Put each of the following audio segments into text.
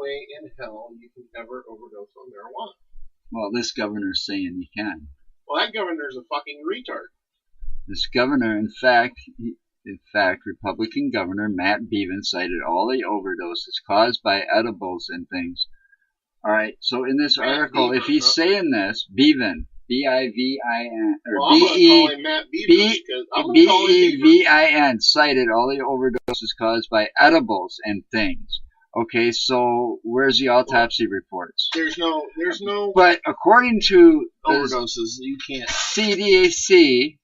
way in hell you can ever overdose on marijuana. Well, this governor's saying you can. Well, that governor's a fucking retard. This governor, in fact, Republican Governor Matt Bevin cited all the overdoses caused by edibles and things. All right, so in this article, if he's saying this, Bevin, B-I-V-I-N, or B-E-V-I-N, cited all the overdoses caused by edibles and things. Okay, so where's the autopsy reports? There's no. But according to overdoses, you can't. CDC,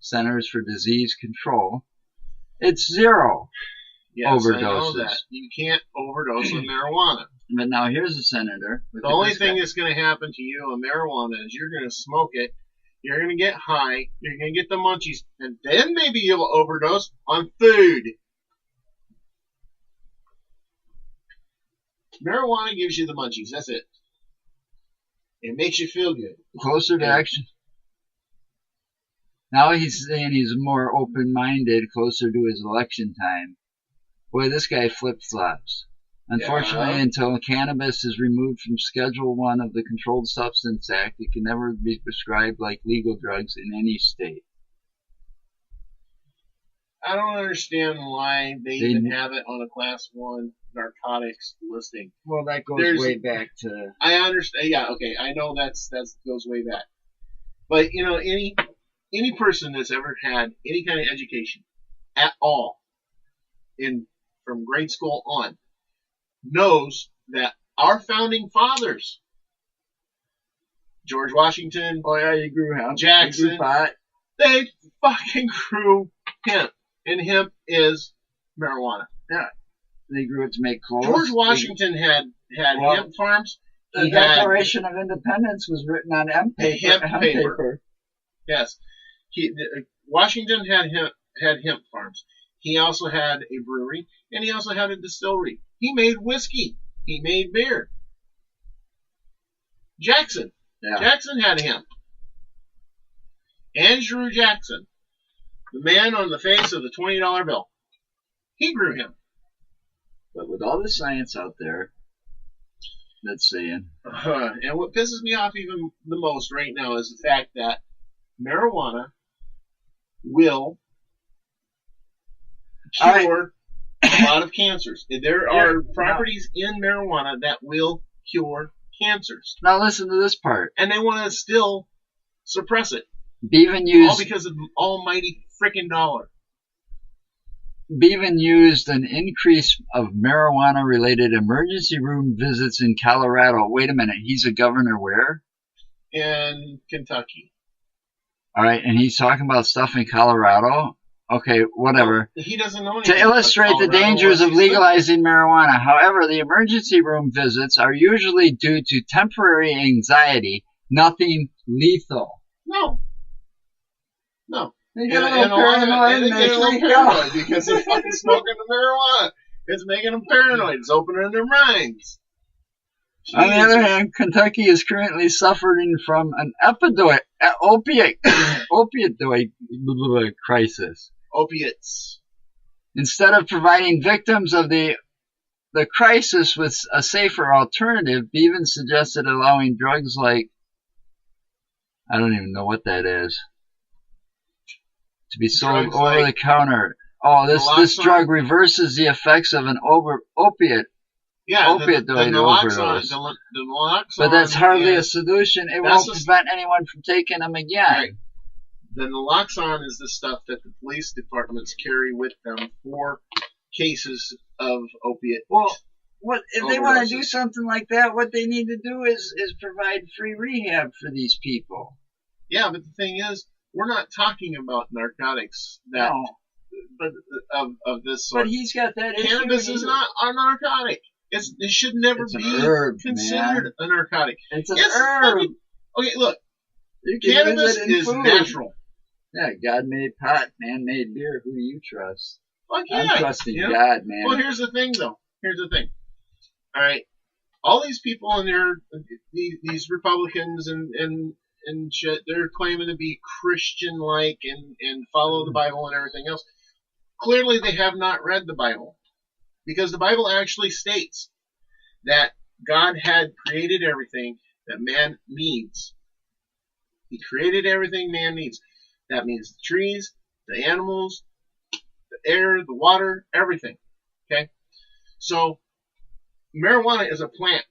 Centers for Disease Control, it's zero overdoses. I know that. You can't overdose on marijuana. But now here's a senator. The only thing that's going to happen to you on marijuana is you're going to smoke it, you're going to get high, you're going to get the munchies, and then maybe you'll overdose on food. Marijuana gives you the munchies. That's it. It makes you feel good. Closer to action. Now he's saying he's more open-minded, closer to his election time. Boy, this guy flip-flops. Unfortunately, until cannabis is removed from Schedule 1 of the Controlled Substance Act, it can never be prescribed like legal drugs in any state. I don't understand why they even have it on a Class 1 narcotics listing. Well, that goes way back to... I understand. Yeah, okay. I know that goes way back. But, you know, any person that's ever had any kind of education at all, from grade school on, knows that our founding fathers, George Washington, you grew hemp. Jackson, you grew pot. They fucking grew hemp, and hemp is marijuana. Yeah, they grew it to make clothes. George Washington had hemp farms. The Declaration of Independence was written on hemp paper. Yes, Washington had hemp farms. He also had a brewery, and he also had a distillery. He made whiskey. He made beer. Jackson had hemp. Andrew Jackson, the man on the face of the $20 bill, he grew hemp. But with all the science out there that's saying... and what pisses me off even the most right now is the fact that marijuana will cure a lot of cancers. There are properties in marijuana that will cure cancers. Now listen to this part. And they want to still suppress it. All because of the almighty frickin' dollar. Bevan used an increase of marijuana-related emergency room visits in Colorado. Wait a minute, he's a governor where? In Kentucky. All right, and he's talking about stuff in Colorado? Okay, whatever. Well, he doesn't know anything. To illustrate the dangers of legalizing marijuana. However, the emergency room visits are usually due to temporary anxiety, nothing lethal. No. They get a little paranoid and they freak out because they're fucking smoking the marijuana. It's making them paranoid. It's opening their minds. Jeez. On the other hand, Kentucky is currently suffering from an opioid crisis. Opiates. Instead of providing victims of the crisis with a safer alternative, Bevan suggested allowing drugs like, I don't even know what that is, to be sold over the counter. Oh, this drug reverses the effects of an opioid overdose. The naloxone, but that's hardly a solution. It won't prevent anyone from taking them again. Right. The naloxone is the stuff that the police departments carry with them for cases of opiate. Well, if they want to do something like that, what they need to do is provide free rehab for these people. Yeah, but the thing is, we're not talking about narcotics of this sort. But he's got that issue. Cannabis is not a narcotic. It should never be considered a narcotic. It's an herb. Okay, look. Cannabis is natural. Yeah, God made pot, man made beer. Who do you trust? Well, yeah, I'm trusting God, man. Well, here's the thing, though. All right. All these people and these Republicans and shit, they're claiming to be Christian-like and follow the Bible and everything else. Clearly, they have not read the Bible. Because the Bible actually states that God had created everything that man needs. He created everything man needs. That means the trees, the animals, the air, the water, everything. Okay? So, marijuana is a plant.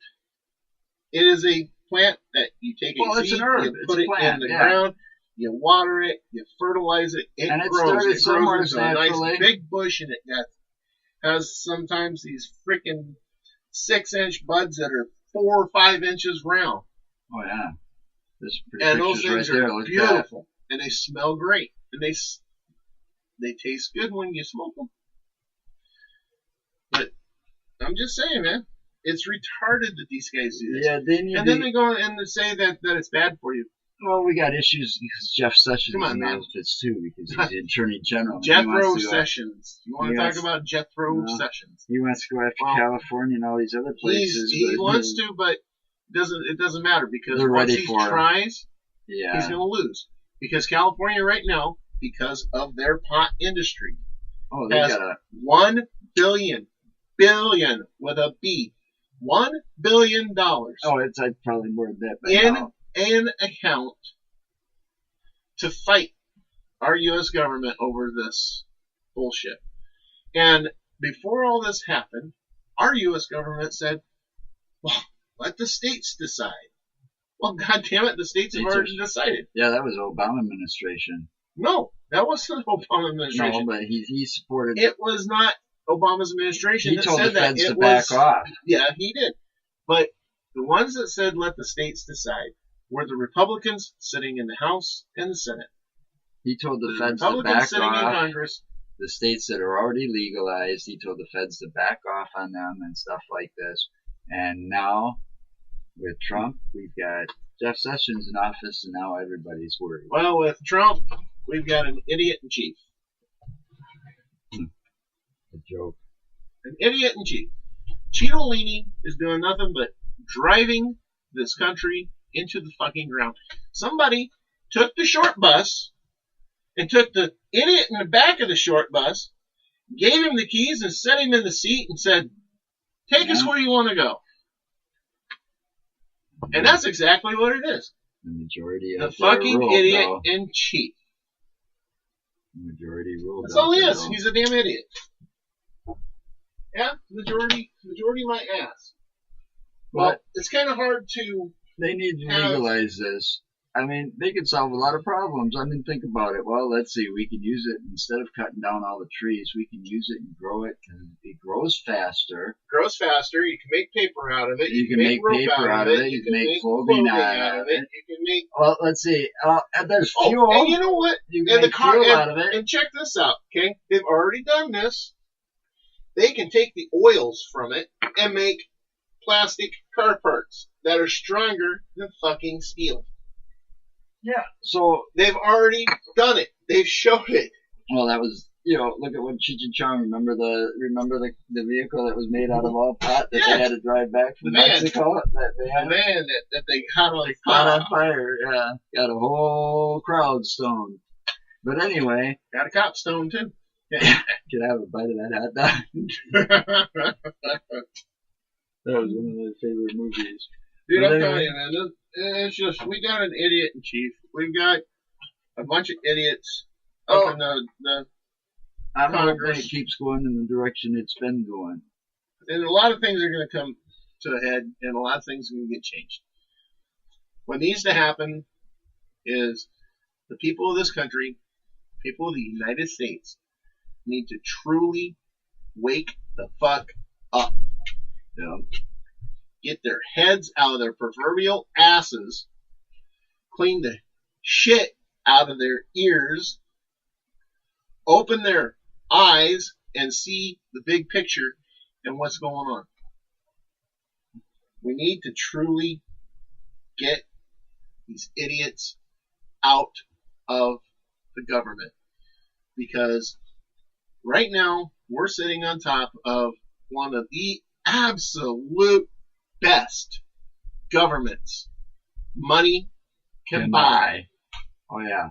It is a plant that you take a Well, it's seed, an herb. you It's put a it plant, in the yeah. ground, you water it, you fertilize it, And it grows. started It grows somewhere into a nice naturally. big bush, and it has sometimes these freaking 6-inch buds that are 4 or 5 inches round. Oh yeah, this And those picture's right things there. are Look at that. beautiful, and they smell great, and they taste good when you smoke them. But I'm just saying, man, it's retarded that these guys do this. Yeah, they need. And then they go and they say that it's bad for you. Well, we got issues because Jeff Sessions Come on, is in man. office too, because he's the Attorney General. Jethro Sessions. You want he to wants- talk about Jethro No. Sessions? He wants to go after Well, California and all these other places. He but wants to, but it doesn't matter because They're once ready he for him. tries, Yeah. he's going to lose. Because California right now, because of their pot industry, Oh, they has got a. $1 billion with a B, $1 billion Oh, it's probably more than that. But in no. an account to fight our U.S. government over this bullshit. And before all this happened, our U.S. government said, well, let the states decide. Well, goddamn it, the states have already decided. Yeah, that was the Obama administration. No, that wasn't Obama administration. No, but he supported. It was not Obama's administration He that told said the feds that. to It back was, off. Yeah, he did. But the ones that said let the states decide were the Republicans sitting in the House and the Senate. He told the feds to Republicans back sitting in off. Congress. The states that are already legalized, he told the feds to back off on them and stuff like this. And now, with Trump, we've got Jeff Sessions in office, and now everybody's worried. Well, with Trump, we've got an idiot in chief. A joke. An idiot in chief. Cipollini is doing nothing but driving this country into the fucking ground. Somebody took the short bus and took the idiot in the back of the short bus, gave him the keys and set him in the seat and said, take us where you want to go. And that's exactly what it is. The majority The of their fucking ruled, idiot though. in chief. The majority ruled. That's all he out is. there, He's a damn idiot. Yeah, majority my ass. Well, But it's kind of hard to. they need to have- legalize this. I mean, they could solve a lot of problems. I mean, think about it. Well, let's see. We can use it instead of cutting down all the trees. We can use it and grow it because it grows faster. Grows faster. You can make paper out of it. You can make rope paper out of it. You can make clothing out of it. You can make. Well, let's see. And there's fuel. And you know what? You can And the make car fuel out of it. And check this out, okay? They've already done this. They can take the oils from it and make plastic car parts that are stronger than fucking steel. Yeah. So, They've already done it. They've showed it. well, that was, look at what Cheech and Chong, remember the vehicle that was made out of all pot that Yeah. they had to drive back from The van. Mexico? That they The had van that they caught on caught on fire. fire. Yeah. Got a whole crowd stoned. But anyway, Got a cop stone too. could I have a bite of that hot dog? That was one of my favorite movies. Dude, But I'm anyway. telling you, man, it's just, we got an idiot in chief. We've got a bunch of idiots up in the I'm hoping Congress. it keeps going in the direction it's been going. and a lot of things are going to come to a head, and a lot of things are going to get changed. What needs to happen is the people of this country, people of the United States, need to truly wake the fuck up. Get their heads out of their proverbial asses, clean the shit out of their ears, open their eyes, and see the big picture and what's going on. We need to truly get these idiots out of the government, because right now we're sitting on top of one of the absolute best governments money can buy. Oh yeah.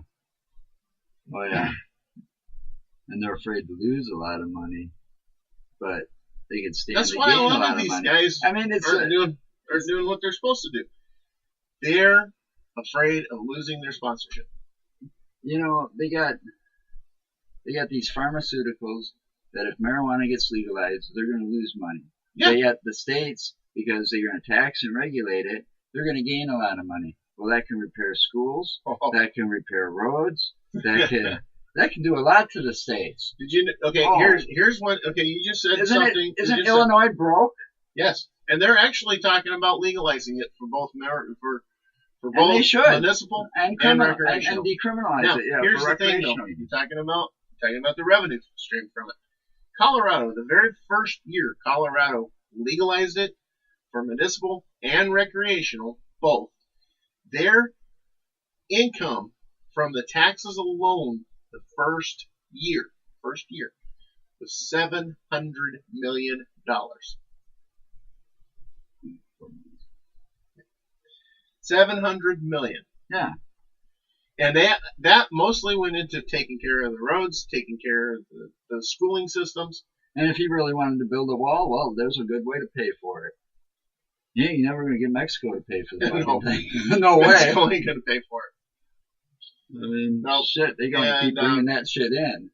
Oh yeah. And they're afraid to lose a lot of money. But they could stand That's to why a gain a lot lot of of these money. guys I mean, aren't doing what they're supposed to do. They're afraid of losing their sponsorship. you know, they got these pharmaceuticals that if marijuana gets legalized, they're going to lose money. Yeah. But yet the states, because they're going to tax and regulate it, they're going to gain a lot of money. Well, that can repair schools. That can repair roads. That can do a lot to the states. Did you? Okay, here's one. Okay, you just said something. Isn't Illinois broke? Yes, and they're actually talking about legalizing it for both for both they should. municipal and recreational. And decriminalize now, it. Yeah, here's for the thing, though. You're talking about the revenue stream from it. Colorado, the very first year Colorado legalized it for municipal and recreational, both. Their income from the taxes alone the first year was $700 million. $700 million. Yeah. And that mostly went into taking care of the roads, taking care of the schooling systems. And if you really wanted to build a wall, well, there's a good way to pay for it. Yeah, you're never going to get Mexico to pay for the fucking thing. No way. Mexico ain't going to pay for it. I mean, shit, they're going to keep bringing that shit in.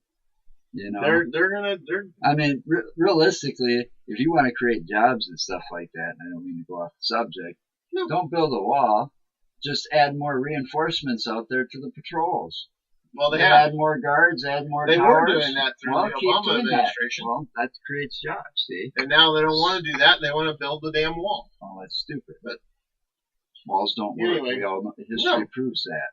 You know, I mean, realistically, if you want to create jobs and stuff like that, and I don't mean to go off the subject, don't build a wall. Just add more reinforcements out there to the patrols. Well, they add more guards, add more towers. They were doing that through the Obama administration. Well, that creates jobs, see? And now they don't want to do that. They want to build the damn wall. Oh, that's stupid. But walls don't work. Anyway, we all know, history proves that.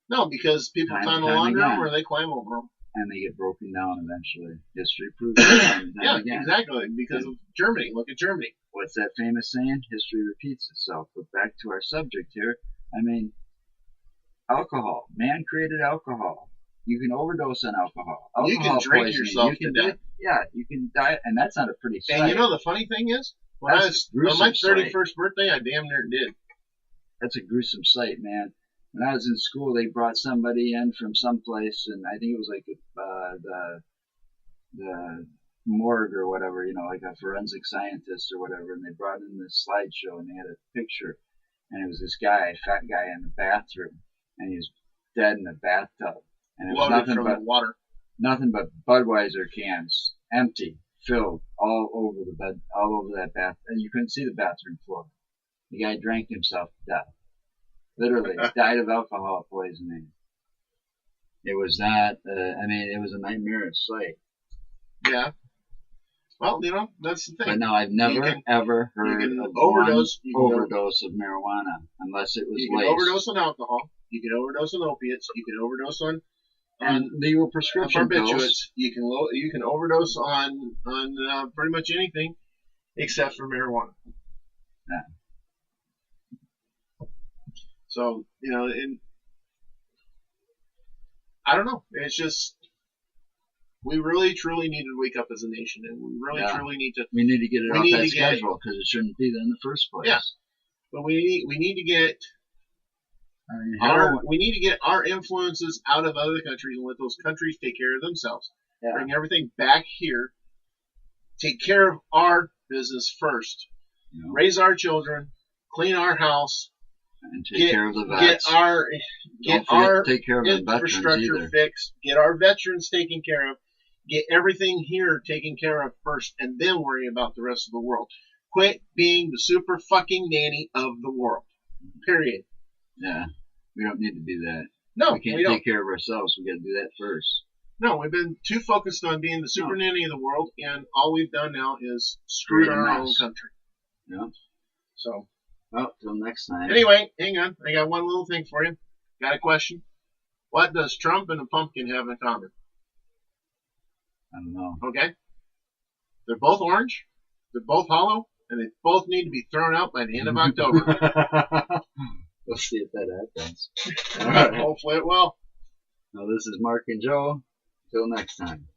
No, because people tunnel under them or they climb over them. And they get broken down eventually. History proves that. Yeah, exactly. Because of Germany. Look at Germany. What's that famous saying? History repeats itself. But back to our subject here. I mean, alcohol. Man created alcohol. You can overdose on alcohol. You can drink yourself to death. Yeah, you can die, and that's not a pretty sight. And you know the funny thing is, when I was on my 31st birthday, I damn near did. That's a gruesome sight, man. When I was in school, they brought somebody in from someplace, and I think it was like the morgue or whatever, you know, like a forensic scientist or whatever, and they brought in this slideshow, and they had a picture, and it was this guy, fat guy, in the bathroom, and he was dead in the bathtub. And it was nothing but Budweiser cans, empty, filled, all over the bed, all over that bath, and you couldn't see the bathroom floor. The guy drank himself to death. Literally, died of alcohol poisoning. It was that, I mean, it was a nightmarish sight. Yeah. Well, you know, that's the thing. But no, I've never, ever heard of overdose of marijuana, unless it was laced. You can overdose on alcohol. You can overdose on opiates. You can overdose on legal prescription pills. You can overdose on pretty much anything except for marijuana. Yeah. So, you know, I don't know. It's just we really truly need to wake up as a nation, and we really truly need to. We need to get it off that schedule because it shouldn't be there in the first place. Yeah, but we need to get. We need to get our influences out of other countries and let those countries take care of themselves. Yeah. Bring everything back here. Take care of our business first. Yeah. Raise our children. Clean our house. And take care of the vets. Get our take care of infrastructure fixed. Get our veterans taken care of. Get everything here taken care of first, and then worry about the rest of the world. Quit being the super fucking nanny of the world. Period. Yeah. We don't need to do that. No, we can't take care of ourselves. We got to do that first. No, we've been too focused on being the super nanny of the world, and all we've done now is screwed our own country. Yeah. So. Well, till next time. Anyway, hang on. I got one little thing for you. Got a question? What does Trump and a pumpkin have in common? I don't know. Okay. They're both orange. They're both hollow, and they both need to be thrown out by the end of October. We'll see if that happens. All right. Hopefully it will. Now, this is Mark and Joe. Till next time.